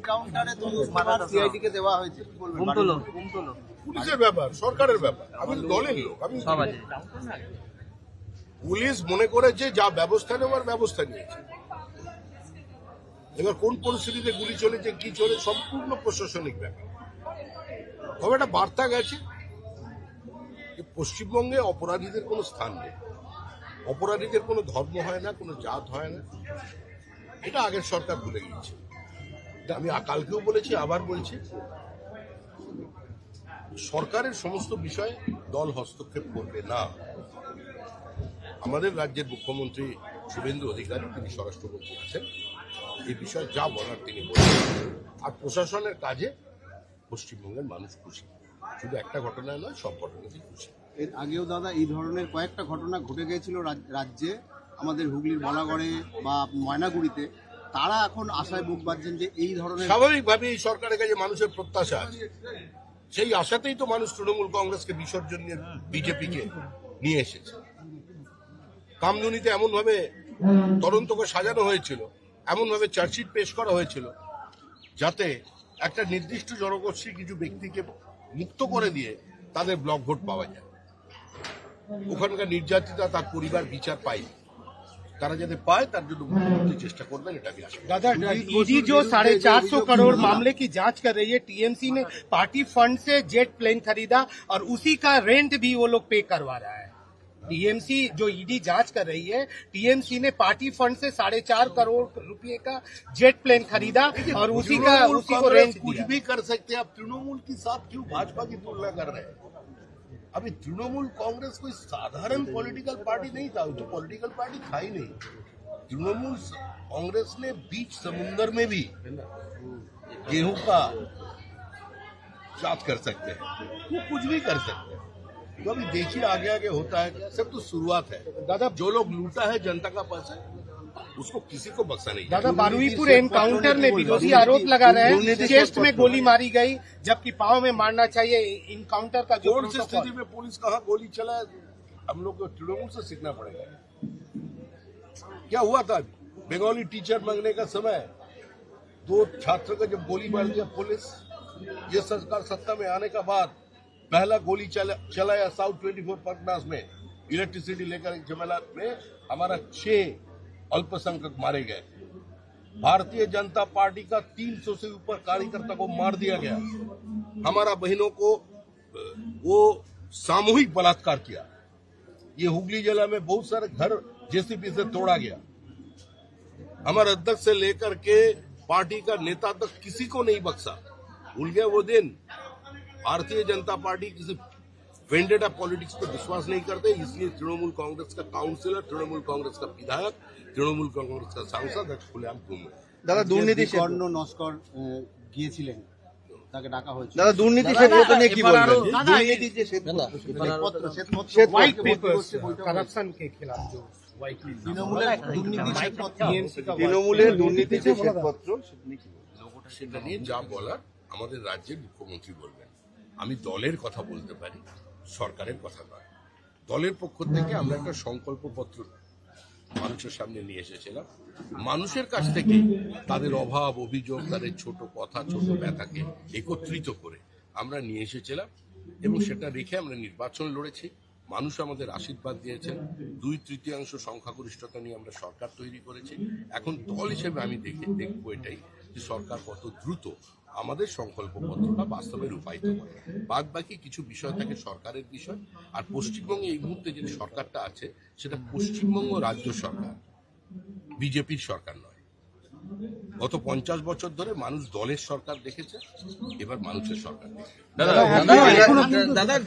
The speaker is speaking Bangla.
এনকাউন্টারে সিআইডি কে দেওয়া হয়েছে, কি বলবেন? পুলিশের ব্যাপার, সরকারের ব্যাপার। আমি তো দলের লোক, আমি পুলিশ মনে করেছে যা ব্যবস্থা নেওয়ার ব্যবস্থা নিয়েছে। এবার কোন পরিস্থিতিতে গুলি চলেছে, কি চলে, সম্পূর্ণ প্রশাসনিক ব্যাপার। তবে একটা বার্তা গেছে যে পশ্চিমবঙ্গে অপরাধীদের কোনো স্থান নেই, অপরাধীদের কোনো ধর্ম হয় না, কোনো জাত হয় না। এটা আগের সরকার ভুলে গিয়েছে। আমি কালকেও বলেছি, আবার বলছি, সরকারের সমস্ত বিষয়ে দল হস্তক্ষেপ করবে না। আমাদের রাজ্যের মুখ্যমন্ত্রী শুভেন্দু অধিকারী, তিনি স্বরাষ্ট্রমন্ত্রী আছেন, এই বিষয়ে যা বলার তিনি বলছেন। আর প্রশাসনের কাজে পশ্চিমবঙ্গের মানুষ খুশি, শুধু একটা ঘটনায় নয়, সব ঘটনাতেই খুশি। এর আগেও দাদা এই ধরনের কয়েকটা ঘটনা ঘটে গিয়েছিল রাজ্যে, আমাদের হুগলির বলাগড়ে বা ময়নাগুড়িতে। তারা এখন আশায় বুক বাঁধছেন যে এই ধরনের, স্বাভাবিকভাবে এই সরকারের কাছে মানুষের প্রত্যাশা আছে, সেই আশাতেই তো মানুষ তৃণমূল কংগ্রেসকে বিসর্জন নিয়ে বিজেপিকে নিয়ে এসেছে। কামদুনিতে এমনভাবে তদন্তকে সাজানো হয়েছিল, এমনভাবে চার্জশিট পেশ করা হয়েছিল, যাতে একটা নির্দিষ্ট জনগোষ্ঠীর কিছু ব্যক্তিকে মুক্ত করে দিয়ে তাদের ব্লক ভোট পাওয়া যায়। ওখানকার নির্যাতিতা তার পরিবার বিচার পায়নি, তারা যাতে পায় তার জন্য মুখ্যমন্ত্রী চেষ্টা করবেন, এটা আমি আশা করি। दादा, ईडी जो 450 करोड़ मामले की जांच कर रही है, टीएमसी ने पार्टी फंड से जेट प्लेन खरीदा और उसी का रेंट भी वो लोग पे करवा रहा है। टीएमसी जो ईडी जांच कर रही है, टीएमसी ने पार्टी फंड से 4.5 करोड़ रुपए का जेट प्लेन खरीदा और उसी को रेंट कुछ दिया। भी कर सकते हैं। आप तृणमूल के साथ क्यों भाजपा की तुलना कर रहे हैं? अभी तृणमूल कांग्रेस कोई साधारण पॉलिटिकल पार्टी नहीं था, वो तो पॉलिटिकल पार्टी था ही नहीं। तृणमूल कांग्रेस ने बीच समुद्र में भी गेहूं का जांच कर सकते हैं, वो कुछ भी कर सकते हैं। तो अभी देखिए आगे आगे होता है, सब तो शुरुआत है। दादा, जो लोग लूटा है जनता का पैसा, उसको किसी को बख्शा नहीं। दादा, बारुईपुर एनकाउंटर में विरोधी आरोप लगा रहे हैं चेस्ट में गोली मारी गई, जबकि पांव में मारना चाहिए। इनकाउंटर का जो कौन सी स्थिति में पुलिस कहाँ गोली चलाए, हम लोग को तृणमूल से सीखना पड़ेगा। क्या हुआ था बंगाली टीचर मांगने का समय, 2 छात्र को जब गोली मार दिया पुलिस, ये सरकार सत्ता में आने के बाद पहला गोली चलाया साउथ 24 परगनास में, इलेक्ट्रिसिटी लेकर जमेला में हमारा 6 अल्पसंख्यक मारे गए। भारतीय जनता पार्टी का 300 से ऊपर कार्यकर्ता को मार दिया गया। हमारा बहनों को वो सामूहिक बलात्कार किया। ये हुगली जिला में बहुत सारे घर जेसीबी से तोड़ा गया। हमारे अध्यक्ष से लेकर के पार्टी का नेता तक किसी को नहीं बख्शा। भूल गया वो दिन। भारतीय जनता पार्टी किसी वेंडेटा पॉलिटिक्स पर विश्वास नहीं करते, इसलिए तृणमूल कांग्रेस का काउंसिलर, तृणमूल कांग्रेस का विधायक, तृणमूल कांग्रेस का सांसद खुलेआम घूम रहे। দাদা দুর্নীতি কর্ণ নস্কর গিয়েছিলেন, তাকে ডাকা হয়েছিল। দাদা, দুর্নীতি শ্বেতপত্র নিয়ে কি বলবেন? দুর্নীতির যে শ্বেতপত্র व्हाइट पेपर्स करप्शन के खिलाफ जो व्हाइट তৃণমূলের দুর্নীতি শ্বেতপত্র, তৃণমূলের দুর্নীতি যে শ্বেতপত্র, সেটা নিয়ে যা বলার আমাদের রাজ্যের মুখ্যমন্ত্রী বলবেন। আমি দলের কথা বলতে পারি, সরকারের কথা নয়। দলের পক্ষ থেকে আমরা একটা সংকল্পপত্র মানুষের সামনে নিয়ে এসেছিলাম। মানুষের কাছ থেকে তাদের অভাব, অভিযোগ, তাদের ছোট কথা, ছোট ব্যথাকে একত্রিত করে আমরা নিয়ে এসেছিলাম এবং সেটা রেখে আমরা নির্বাচন লড়েছি। মানুষ আমাদের আশীর্বাদ দিয়েছেন। 2/3 সংখ্যাগরিষ্ঠতা নিয়ে আমরা সরকার তৈরি করেছি। এখন দল হিসেবে আমি দেখবো এটাই যে সরকার কত দ্রুত আমাদের সংকল্পপত্রটা বাস্তবে রূপায়িত করে। বাদ বাকি কিছু বিষয় থাকে সরকারের বিষয়। আর পশ্চিমবঙ্গে এই মুহূর্তে যে সরকারটা আছে সেটা পশ্চিমবঙ্গ রাজ্য সরকার, বিজেপির সরকার নয়। গত 50 বছর ধরে মানুষ দলের সরকার দেখেছে, এবার মানুষের সরকার দেখে। দাদা